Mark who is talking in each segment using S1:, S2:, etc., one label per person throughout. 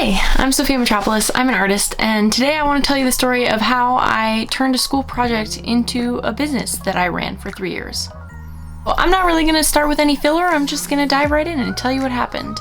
S1: Hi, I'm Sophia Mitropoulos. I'm an artist, and today I want to tell you the story of how I turned a school project into a business that I ran for 3 years. Well, I'm not really going to start with any filler. I'm just going to dive right in and tell you what happened.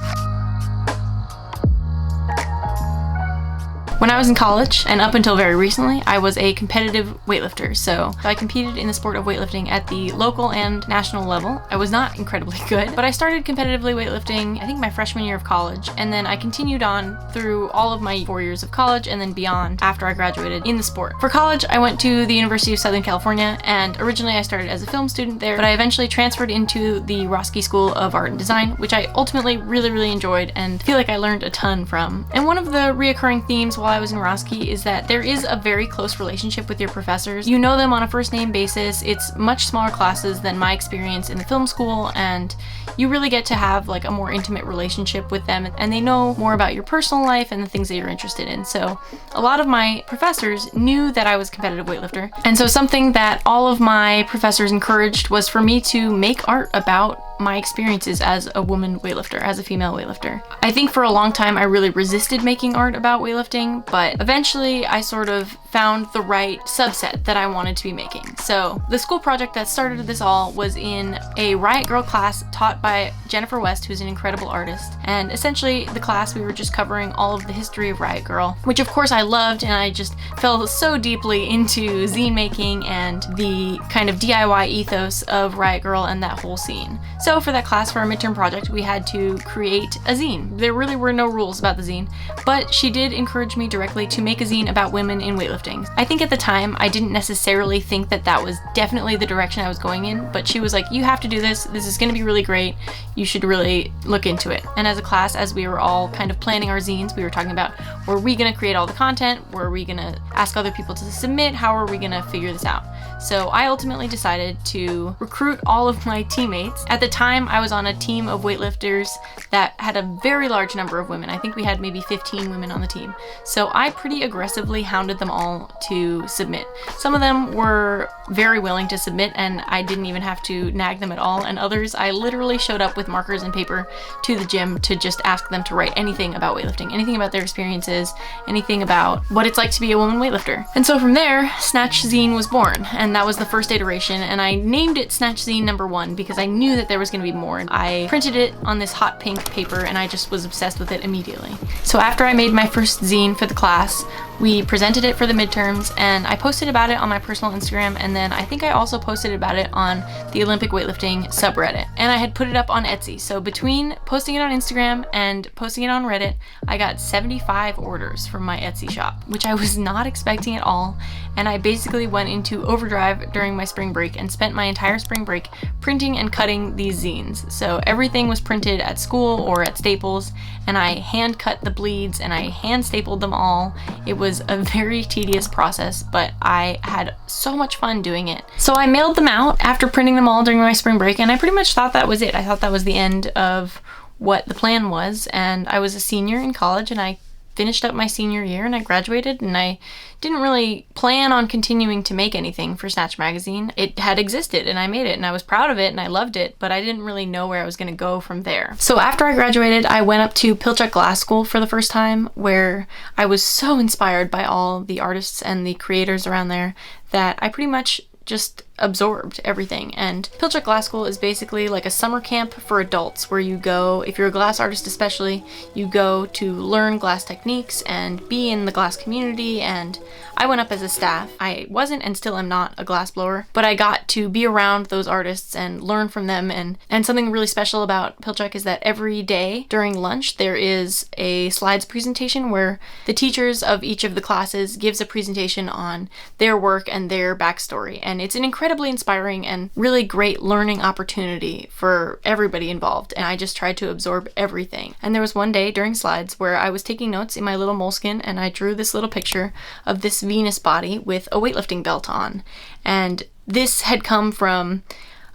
S1: When I was in college, and up until very recently, I was a competitive weightlifter. So I competed in the sport of weightlifting at the local and national level. I was not incredibly good, but I started competitively weightlifting, I think my freshman year of college, and then I continued on through all of my 4 years of college and then beyond after I graduated in the sport. For college, I went to the University of Southern California, and originally I started as a film student there, but I eventually transferred into the Roski School of Art and Design, which I ultimately really enjoyed and feel like I learned a ton from. And one of the reoccurring themes while I was in Roski is that there is a very close relationship with your professors. You know them on a first name basis. It's much smaller classes than my experience in the film school, and you really get to have like a more intimate relationship with them, and they know more about your personal life and the things that you're interested in. So a lot of my professors knew that I was a competitive weightlifter, and so something that all of my professors encouraged was for me to make art about my experiences as a woman weightlifter, as a female weightlifter. I think for a long time I really resisted making art about weightlifting, but eventually I sort of found the right subset that I wanted to be making. So the school project that started this all was in a Riot Grrrl class taught by Jennifer West, who's an incredible artist. And essentially the class, we were just covering all of the history of Riot Grrrl, which of course I loved, and I just fell so deeply into zine making and the kind of DIY ethos of Riot Grrrl and that whole scene. So for that class, for our midterm project, we had to create a zine. There really were no rules about the zine, but she did encourage me directly to make a zine about women in weightlifting. I think at the time I didn't necessarily think that that was definitely the direction I was going in, but she was like, you have to do this. This is going to be really great. You should really look into it. And as a class, as we were all kind of planning our zines, we were talking about, were we going to create all the content? Were we going to ask other people to submit? How are we going to figure this out? So I ultimately decided to recruit all of my teammates. At the time, I was on a team of weightlifters that had a very large number of women. I think we had maybe 15 women on the team. So I pretty aggressively hounded them all to submit. Some of them were very willing to submit, and I didn't even have to nag them at all. And others, I literally showed up with markers and paper to the gym to just ask them to write anything about weightlifting, anything about their experiences, anything about what it's like to be a woman weightlifter. And so from there, Snatch Zine was born. And that was the first iteration, and I named it Snatch Zine #1 because I knew that there was going to be more. I printed it on this hot pink paper, and I just was obsessed with it immediately. So after I made my first zine for the class, we presented it for the midterms, and I posted about it on my personal Instagram, and then I think I also posted about it on the Olympic weightlifting subreddit. And I had put it up on Etsy. So between posting it on Instagram and posting it on Reddit, I got 75 orders from my Etsy shop, which I was not expecting at all. And I basically went into overdrive during my spring break and spent my entire spring break printing and cutting these zines. So everything was printed at school or at Staples, and I hand cut the bleeds and I hand stapled them all. It was a very tedious process, but I had so much fun doing it. So I mailed them out after printing them all during my spring break, and I pretty much thought that was it. I thought that was the end of what the plan was, and I was a senior in college, and I finished up my senior year and I graduated, and I didn't really plan on continuing to make anything for Snatch Magazine. It had existed and I made it, and I was proud of it and I loved it, but I didn't really know where I was going to go from there. So after I graduated, I went up to Pilchuck Glass School for the first time, where I was so inspired by all the artists and the creators around there that I pretty much just absorbed everything. And Pilchuck Glass School is basically like a summer camp for adults, where you go, if you're a glass artist especially, you go to learn glass techniques and be in the glass community. And I went up as a staff. I wasn't and still am not a glass blower, but I got to be around those artists and learn from them. And something really special about Pilchuck is that every day during lunch there is a slides presentation where the teachers of each of the classes gives a presentation on their work and their backstory. And it's an incredibly inspiring and really great learning opportunity for everybody involved, and I just tried to absorb everything. And there was one day during slides where I was taking notes in my little moleskin, and I drew this little picture of this Venus body with a weightlifting belt on. And this had come from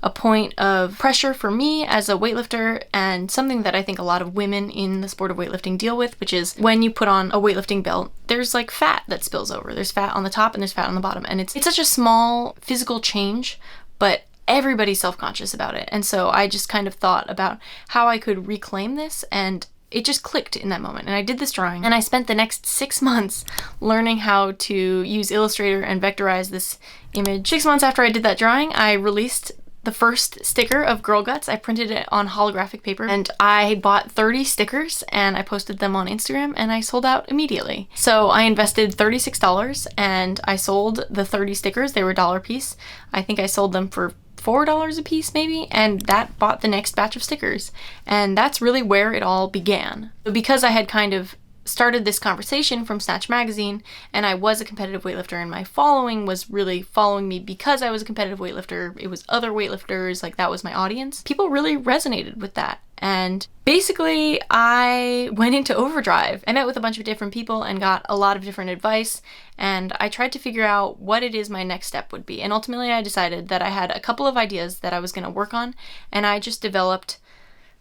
S1: a point of pressure for me as a weightlifter, and something that I think a lot of women in the sport of weightlifting deal with, which is when you put on a weightlifting belt, there's like fat that spills over. There's fat on the top and there's fat on the bottom, and it's such a small physical change, but everybody's self-conscious about it. And so I just kind of thought about how I could reclaim this and it just clicked in that moment. And I did this drawing, and I spent the next 6 months learning how to use Illustrator and vectorize this image. 6 months after I did that drawing, I released the first sticker of Girl Guts. I printed it on holographic paper, and I bought 30 stickers and I posted them on Instagram, and I sold out immediately. So I invested $36 and I sold the 30 stickers. They were $1 a piece. I think I sold them for $4 a piece maybe, and that bought the next batch of stickers. And that's really where it all began. Because I had kind of started this conversation from Snatch Magazine, and I was a competitive weightlifter, and my following was really following me because I was a competitive weightlifter. It was other weightlifters, like that was my audience. People really resonated with that. And basically, I went into overdrive. I met with a bunch of different people and got a lot of different advice, and I tried to figure out what it is my next step would be. And ultimately, I decided that I had a couple of ideas that I was going to work on, and I just developed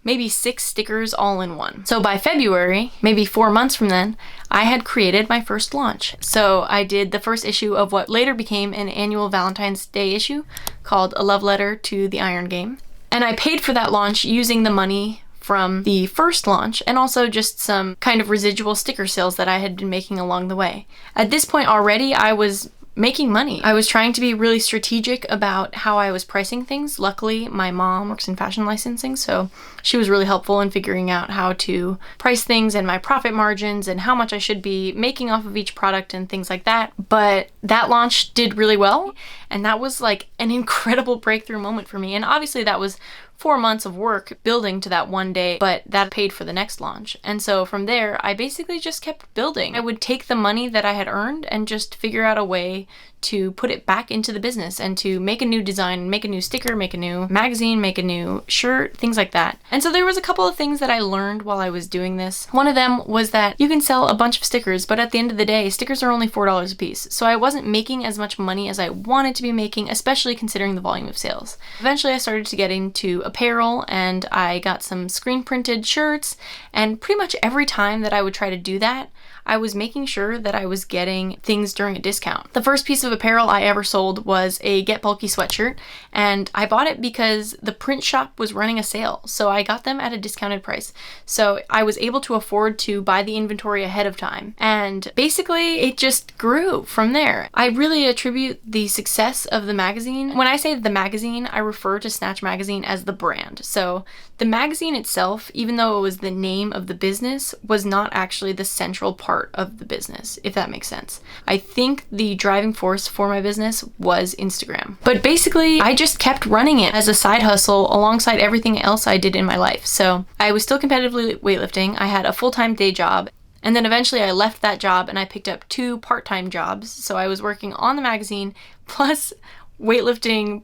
S1: maybe 6 stickers all in one. So by February, maybe 4 months from then, I had created my first launch. So I did the first issue of what later became an annual Valentine's Day issue called A Love Letter to the Iron Game. And I paid for that launch using the money from the first launch, and also just some kind of residual sticker sales that I had been making along the way. At this point already, I was making money. I was trying to be really strategic about how I was pricing things. Luckily, my mom works in fashion licensing, so she was really helpful in figuring out how to price things and my profit margins and how much I should be making off of each product and things like that. But that launch did really well, and that was like an incredible breakthrough moment for me. And obviously that was 4 months of work building to that one day, but that paid for the next launch. And so from there, I basically just kept building. I would take the money that I had earned and just figure out a way to put it back into the business and to make a new design, make a new sticker, make a new magazine, make a new shirt, things like that. And so there was a couple of things that I learned while I was doing this. One of them was that you can sell a bunch of stickers, but at the end of the day, stickers are only $4 a piece. So I wasn't making as much money as I wanted to be making, especially considering the volume of sales. Eventually I started to get into apparel, and I got some screen printed shirts, and pretty much every time that I would try to do that, I was making sure that I was getting things during a discount. The first piece of apparel I ever sold was a Get Bulky sweatshirt, and I bought it because the print shop was running a sale, so I got them at a discounted price. So I was able to afford to buy the inventory ahead of time, and basically it just grew from there. I really attribute the success of the magazine. When I say the magazine, I refer to Snatch Magazine as the brand. So the magazine itself, even though it was the name of the business, was not actually the central part of the business, if that makes sense. I think the driving force for my business was Instagram. But basically, I just kept running it as a side hustle alongside everything else I did in my life. So I was still competitively weightlifting. I had a full-time day job, and then eventually I left that job and I picked up 2 part-time jobs. So I was working on the magazine plus weightlifting.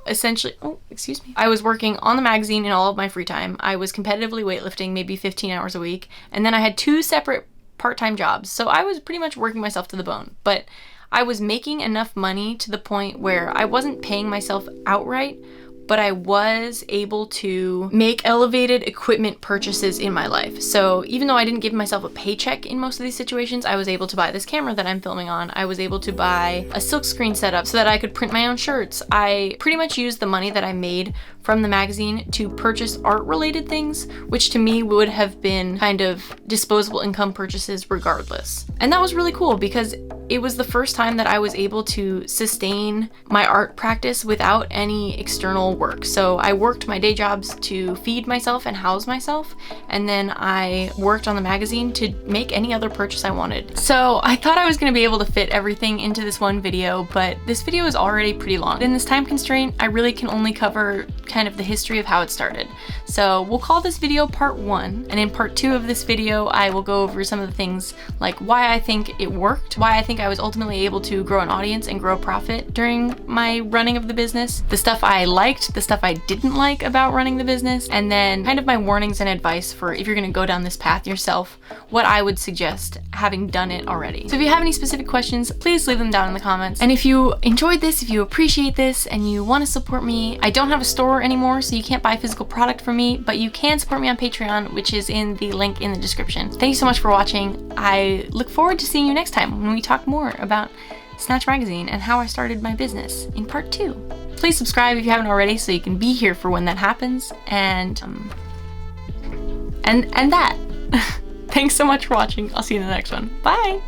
S1: Essentially, I was working on the magazine in all of my free time. I was competitively weightlifting maybe 15 hours a week, and then I had 2 separate part-time jobs. So I was pretty much working myself to the bone, but I was making enough money to the point where I wasn't paying myself outright, but I was able to make elevated equipment purchases in my life. So even though I didn't give myself a paycheck in most of these situations, I was able to buy this camera that I'm filming on. I was able to buy a silkscreen setup so that I could print my own shirts. I pretty much used the money that I made from the magazine to purchase art-related things, which to me would have been kind of disposable income purchases regardless. And that was really cool because it was the first time that I was able to sustain my art practice without any external work. So I worked my day jobs to feed myself and house myself, and then I worked on the magazine to make any other purchase I wanted. So I thought I was going to be able to fit everything into this one video, but this video is already pretty long. In this time constraint, I really can only cover kind of the history of how it started. So we'll call this video part 1, and in part 2 of this video, I will go over some of the things like why I think it worked, why I think I was ultimately able to grow an audience and grow profit during my running of the business, the stuff I liked, the stuff I didn't like about running the business, and then kind of my warnings and advice for if you're gonna go down this path yourself, what I would suggest having done it already. So if you have any specific questions, please leave them down in the comments. And if you enjoyed this, if you appreciate this, and you want to support me, I don't have a store anymore, so you can't buy physical product from me, but you can support me on Patreon, which is in the link in the description. Thank you so much for watching. I look forward to seeing you next time when we talk more about Snatch Magazine and how I started my business in part 2. Please subscribe if you haven't already so you can be here for when that happens, and that. Thanks so much for watching. I'll see you in the next one. Bye!